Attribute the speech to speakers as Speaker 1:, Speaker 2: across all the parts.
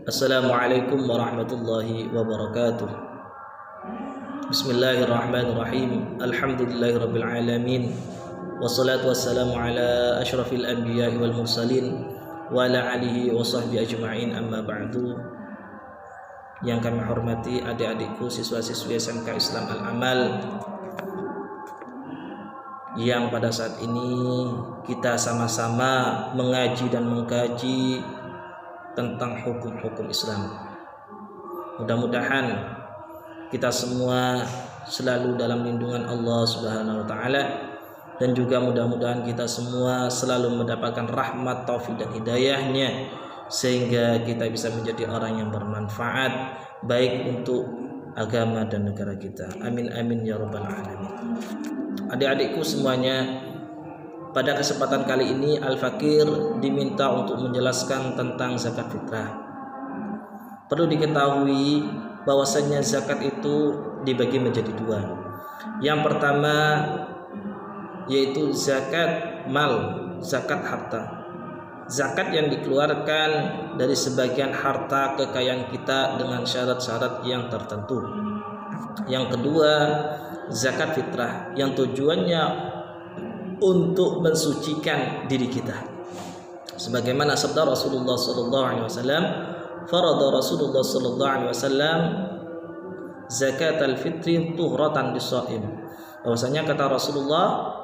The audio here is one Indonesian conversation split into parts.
Speaker 1: Assalamualaikum warahmatullahi wabarakatuh. Bismillahirrahmanirrahim. Alhamdulillahirabbil alamin. Wassalatu wassalamu ala asyrafil anbiya'i wal mursalin wa ala alihi wa sahbihi ajma'in, amma ba'du. Yang kami hormati adik-adikku siswa-siswi SMK Islam Al-Amal, yang pada saat ini kita sama-sama mengaji dan mengkaji tentang hukum-hukum Islam. Mudah-mudahan kita semua selalu dalam lindungan Allah Subhanahu wa taala, dan juga mudah-mudahan kita semua selalu mendapatkan rahmat, taufik dan hidayahnya, sehingga kita bisa menjadi orang yang bermanfaat baik untuk agama dan negara kita. Amin amin ya rabbal alamin. Adik-adikku semuanya, pada kesempatan kali ini Al-Fakir diminta untuk menjelaskan tentang zakat fitrah. Perlu diketahui bahwasanya zakat itu dibagi menjadi dua. Yang pertama yaitu zakat mal, zakat harta. Zakat yang dikeluarkan dari sebagian harta kekayaan kita dengan syarat-syarat yang tertentu. Yang kedua, zakat fitrah yang tujuannya untuk mensucikan diri kita. Sebagaimana sabda Rasulullah sallallahu alaihi wasallam, farada Rasulullah sallallahu alaihi wasallam zakat al-fitri tuhratan lis-shaim. Bahwasanya kata Rasulullah,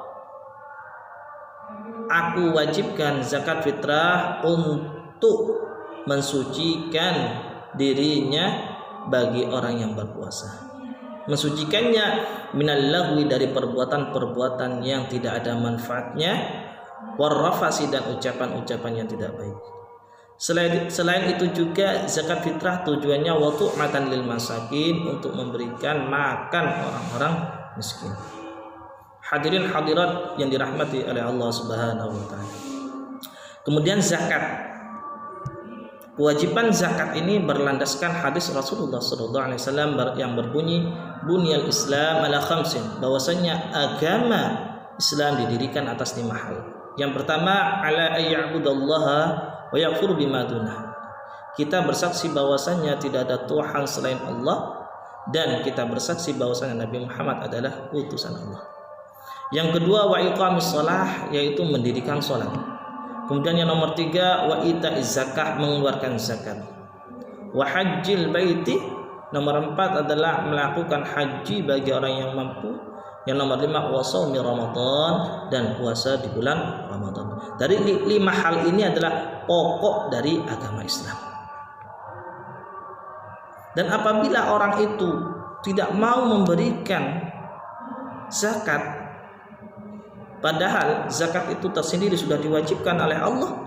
Speaker 1: aku wajibkan zakat fitrah untuk mensucikan dirinya bagi orang yang berpuasa. Mensucikannya minal lagwi, dari perbuatan-perbuatan yang tidak ada manfaatnya, warrafasi, dan ucapan-ucapan yang tidak baik. Selain itu juga zakat fitrah tujuannya watu'matan lil masakin, untuk memberikan makan orang-orang miskin. Hadirin hadirat yang dirahmati oleh Allah Subhanahu wa taala. Kemudian zakat. Kewajiban zakat ini berlandaskan hadis Rasulullah sallallahu alaihi wasallam yang berbunyi bunyal Islam ala khamsin, bahwasanya agama Islam didirikan atas 5 hal. Yang pertama, ala ayya'budallaha wa yakfur bima dunah. Kita bersaksi bahwasanya tidak ada Tuhan selain Allah, dan kita bersaksi bahwasanya Nabi Muhammad adalah utusan Allah. Yang kedua, wa iqamis shalah, yaitu mendirikan salat. Kemudian yang nomor 3, wa ita'iz zakah, mengeluarkan zakat. Wa hajjil baiti, nomor 4 adalah melakukan haji bagi orang yang mampu. Yang nomor 5, wa shaumi Ramadan, dan puasa di bulan Ramadan. Dari 5 hal ini adalah pokok dari agama Islam. Dan apabila orang itu tidak mau memberikan zakat, padahal zakat itu tersendiri sudah diwajibkan oleh Allah,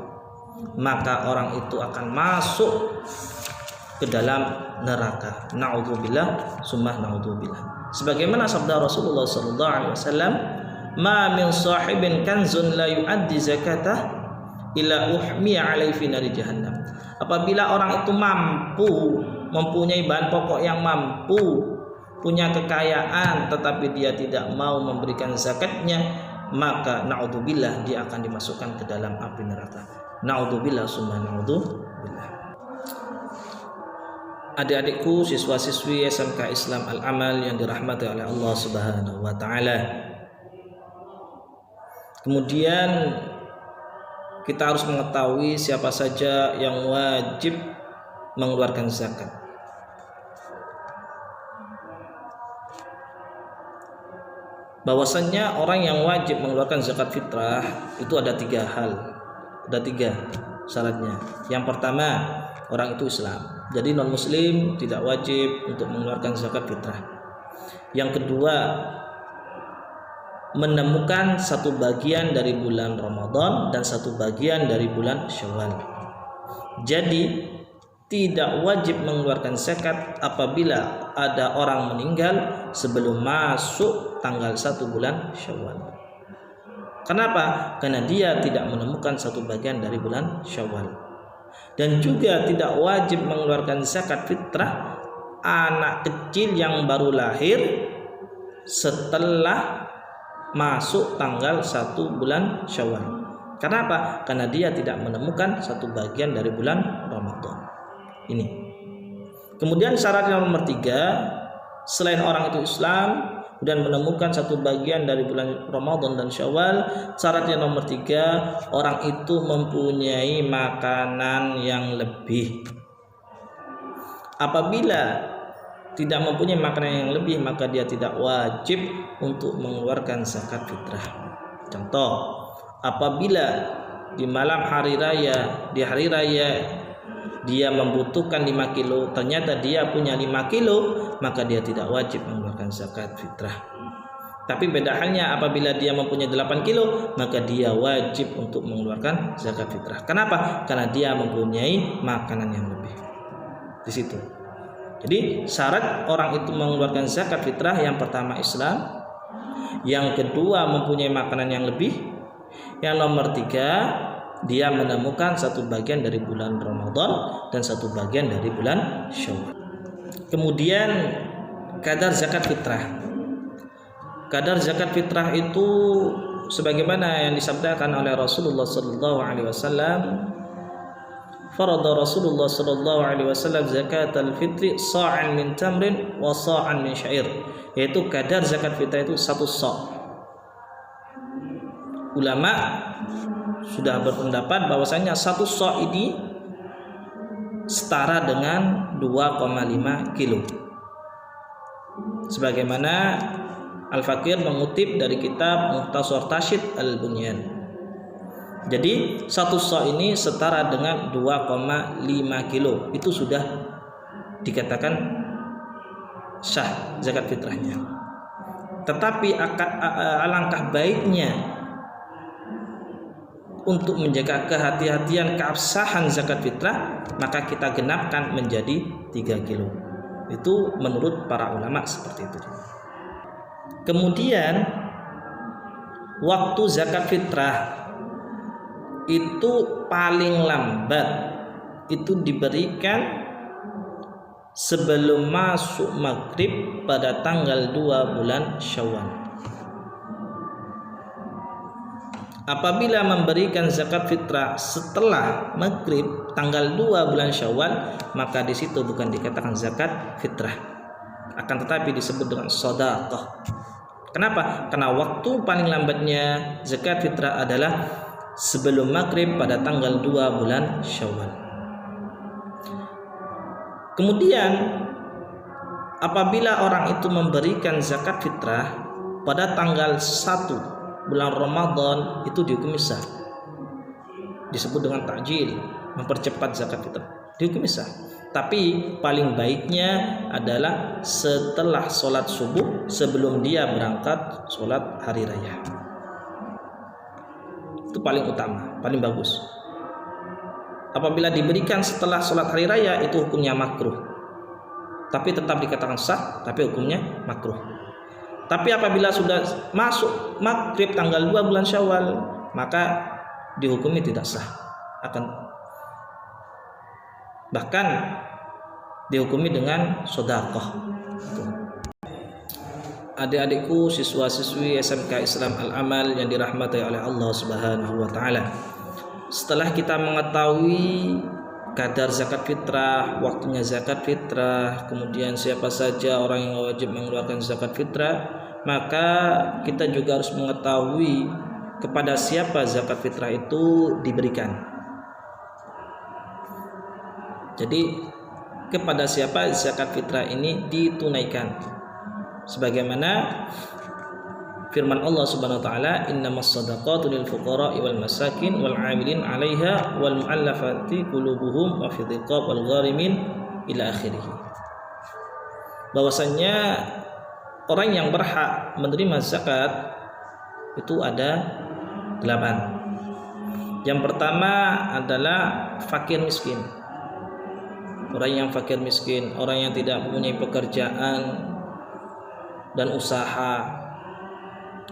Speaker 1: maka orang itu akan masuk ke dalam neraka. Na'udzubillah, summa na'udzubillah. Sebagaimana sabda Rasulullah sallallahu alaihi wasallam, "Ma min sahibin kanzun la yu'addi zakatah illa uhmiya alaihi fi nari jahannam." Apabila orang itu mampu, mempunyai bahan pokok yang mampu, punya kekayaan, tetapi dia tidak mau memberikan zakatnya, maka na'udzubillah, dia akan dimasukkan ke dalam api neraka. Na'udzubillah summa na'udzubillah. Adik-adikku siswa-siswi SMK Islam Al-Amal yang dirahmati oleh Allah Subhanahu wa taala. Kemudian kita harus mengetahui siapa saja yang wajib mengeluarkan zakat. Bahwasannya orang yang wajib mengeluarkan zakat fitrah itu ada 3 hal, ada 3 syaratnya. Yang pertama, orang itu Islam, jadi non muslim tidak wajib untuk mengeluarkan zakat fitrah. Yang kedua, menemukan satu bagian dari bulan Ramadan dan satu bagian dari bulan Syawal. Jadi tidak wajib mengeluarkan zakat apabila ada orang meninggal sebelum masuk tanggal 1 bulan Syawal. Kenapa? Karena dia tidak menemukan satu bagian dari bulan Syawal. Dan juga tidak wajib mengeluarkan zakat fitrah anak kecil yang baru lahir setelah masuk tanggal 1 bulan Syawal. Kenapa? Karena dia tidak menemukan satu bagian dari bulan Ramadan. Ini. Kemudian syarat yang nomor 3, selain orang itu Islam dan menemukan satu bagian dari bulan Ramadan dan Syawal, syarat yang nomor 3, orang itu mempunyai makanan yang lebih. Apabila tidak mempunyai makanan yang lebih, maka dia tidak wajib untuk mengeluarkan zakat fitrah. Contoh, apabila di malam hari raya, di hari raya dia membutuhkan 5 kilo, ternyata dia punya 5 kilo, maka dia tidak wajib mengeluarkan zakat fitrah. Tapi beda halnya apabila dia mempunyai 8 kilo, maka dia wajib untuk mengeluarkan zakat fitrah. Kenapa? Karena dia mempunyai makanan yang lebih. Di situ. Jadi syarat orang itu mengeluarkan zakat fitrah, yang pertama Islam, yang kedua mempunyai makanan yang lebih, yang nomor 3 dia menemukan satu bagian dari bulan Ramadan dan satu bagian dari bulan Syawal. Kemudian kadar zakat fitrah. Kadar zakat fitrah itu sebagaimana yang disabdakan oleh Rasulullah sallallahu alaihi wasallam, farada Rasulullah sallallahu alaihi wasallam zakatul fitri sa'an min tamrin wa sa'an min syair, yaitu kadar zakat fitrah itu 1 sa'. Ulama sudah berpendapat bahwasanya 1 sa' ini setara dengan 2,5 kilo. Sebagaimana Al-Fakir mengutip dari kitab Mukhtasar Tasyid Al-Bunyan. Jadi 1 sa' ini setara dengan 2,5 kilo. Itu sudah dikatakan sah zakat fitrahnya. Tetapi alangkah baiknya untuk menjaga kehati-hatian keabsahan zakat fitrah, maka kita genapkan menjadi 3 kilo. Itu menurut para ulama seperti itu. Kemudian waktu zakat fitrah itu paling lambat itu diberikan sebelum masuk maghrib pada tanggal 2 bulan Syawal. Apabila memberikan zakat fitrah setelah maghrib tanggal 2 bulan Syawal, maka di situ bukan dikatakan zakat fitrah, akan tetapi disebut dengan sedekah. Kenapa? Karena waktu paling lambatnya zakat fitrah adalah sebelum maghrib pada tanggal 2 bulan Syawal. Kemudian apabila orang itu memberikan zakat fitrah pada tanggal 1 bulan Ramadan, itu dihukumi sah. Disebut dengan ta'jil, mempercepat zakat fitrah, dihukumi sah. Tapi paling baiknya adalah setelah sholat subuh, sebelum dia berangkat sholat hari raya. Itu paling utama, paling bagus. Apabila diberikan setelah sholat hari raya, itu hukumnya makruh, tapi tetap dikatakan sah, tapi hukumnya makruh. Tapi apabila sudah masuk maghrib tanggal 2 bulan Syawal, maka dihukumi tidak sah, bahkan dihukumi dengan sedekah. Adik-adikku, siswa-siswi SMK Islam Al-Amal yang dirahmati oleh Allah Subhanahu wa taala. Setelah kita mengetahui kadar zakat fitrah, waktunya zakat fitrah, kemudian siapa saja orang yang wajib mengeluarkan zakat fitrah, maka kita juga harus mengetahui kepada siapa zakat fitrah itu diberikan. Jadi kepada siapa zakat fitrah ini ditunaikan, sebagaimana firman Allah Subhanahu wa taala, innamas shadaqatu lil fuqara'i wal masakin wal 'amilin 'alaiha wal mu'allafati qulubuhum wa fil riqab wal gharimin ila akhirih. Bahwasanya orang yang berhak menerima zakat itu ada 8. Yang pertama adalah fakir miskin. Orang yang fakir miskin, orang yang tidak mempunyai pekerjaan dan usaha,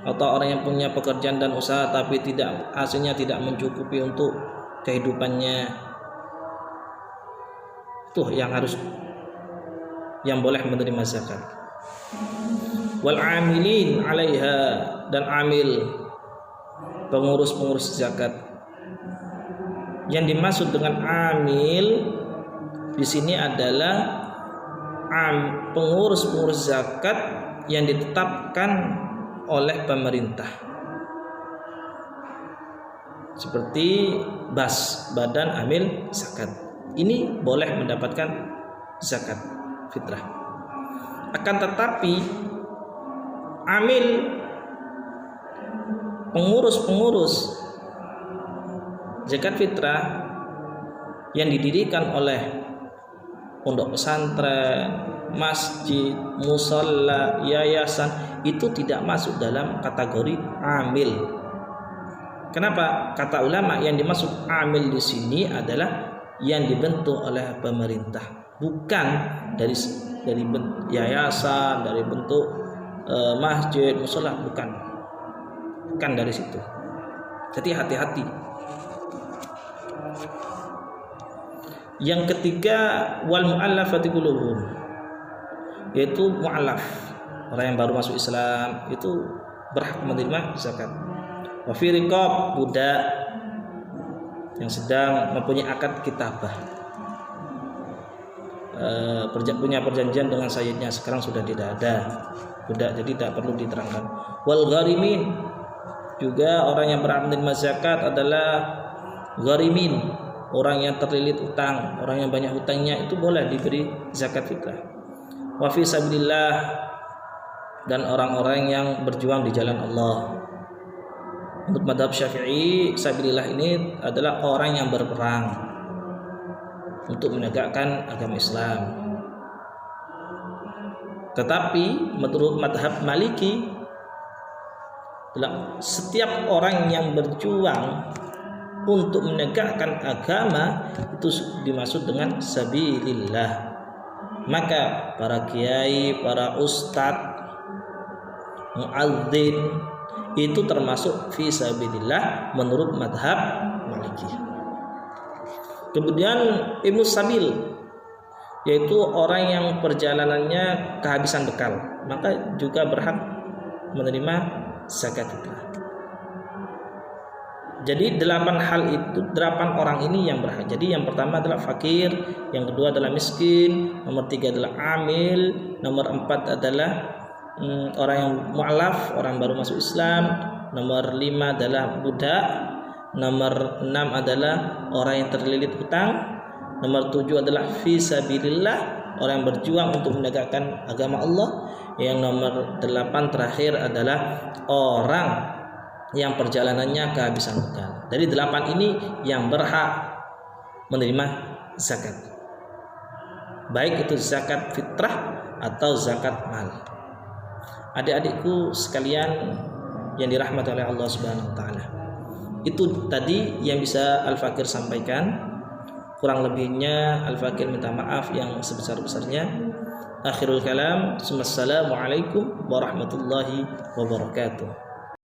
Speaker 1: atau orang yang punya pekerjaan dan usaha tapi hasilnya tidak mencukupi untuk kehidupannya. Itu yang boleh menerima zakat. Wal 'amilin 'alaiha, dan amil, pengurus zakat. Yang dimaksud dengan amil di sini adalah pengurus-pengurus zakat yang ditetapkan oleh pemerintah, seperti BAS, Badan Amil Zakat. Ini boleh mendapatkan zakat fitrah. Akan tetapi amil, pengurus zakat fitrah yang didirikan oleh pondok pesantren, masjid, musalla, yayasan, itu tidak masuk dalam kategori amil. Kenapa? Kata ulama, yang dimaksud amil di sini adalah yang dibentuk oleh pemerintah, bukan dari yayasan, dari bentuk masjid, musalla, bukan dari situ. Jadi hati-hati. Yang ketiga, wal mu'allafati qulubuhum, yaitu mu'allaf, orang yang baru masuk Islam itu berhak menerima zakat. Wa fi riqab, budak yang sedang mempunyai akad kitabah, punya perjanjian dengan sayyidnya, sekarang sudah tidak ada budak, jadi tidak perlu diterangkan. Wal gharimin, juga orang yang berhak menerima zakat adalah gharimin, orang yang terlilit utang, orang yang banyak hutangnya, itu boleh diberi zakat fitrah. Wa fi sabilillah, dan orang-orang yang berjuang di jalan Allah. Menurut madhab Syafi'i, sabilillah ini adalah orang yang berperang untuk menegakkan agama Islam. Tetapi menurut madhab Maliki, setiap orang yang berjuang untuk menegakkan agama itu dimaksud dengan sabilillah. Maka para kiai, para ustadz, muadzin itu termasuk fi sabilillah menurut madhab Maliki. Kemudian Ibnu Sabil, yaitu orang yang perjalanannya kehabisan bekal, maka juga berhak menerima zakat fitrah. Jadi 8 orang ini yang berhak. Jadi yang pertama adalah fakir, yang kedua adalah miskin, nomor 3 adalah amil, nomor 4 adalah orang yang mu'alaf, orang baru masuk Islam, nomor 5 adalah budak, nomor 6 adalah orang yang terlilit hutang, nomor 7 adalah fi sabilillah, orang yang berjuang untuk menegakkan agama Allah, yang nomor 8 terakhir adalah orang yang perjalanannya kehabisan bekal. Dari 8 ini yang berhak menerima zakat, baik itu zakat fitrah atau zakat mal. Adik-adikku sekalian yang dirahmati oleh Allah Subhanahu wa taala, itu tadi yang bisa Al-Fakir sampaikan. Kurang lebihnya Al-Fakir minta maaf yang sebesar-besarnya. Akhirul kalam, assalamualaikum warahmatullahi wabarakatuh.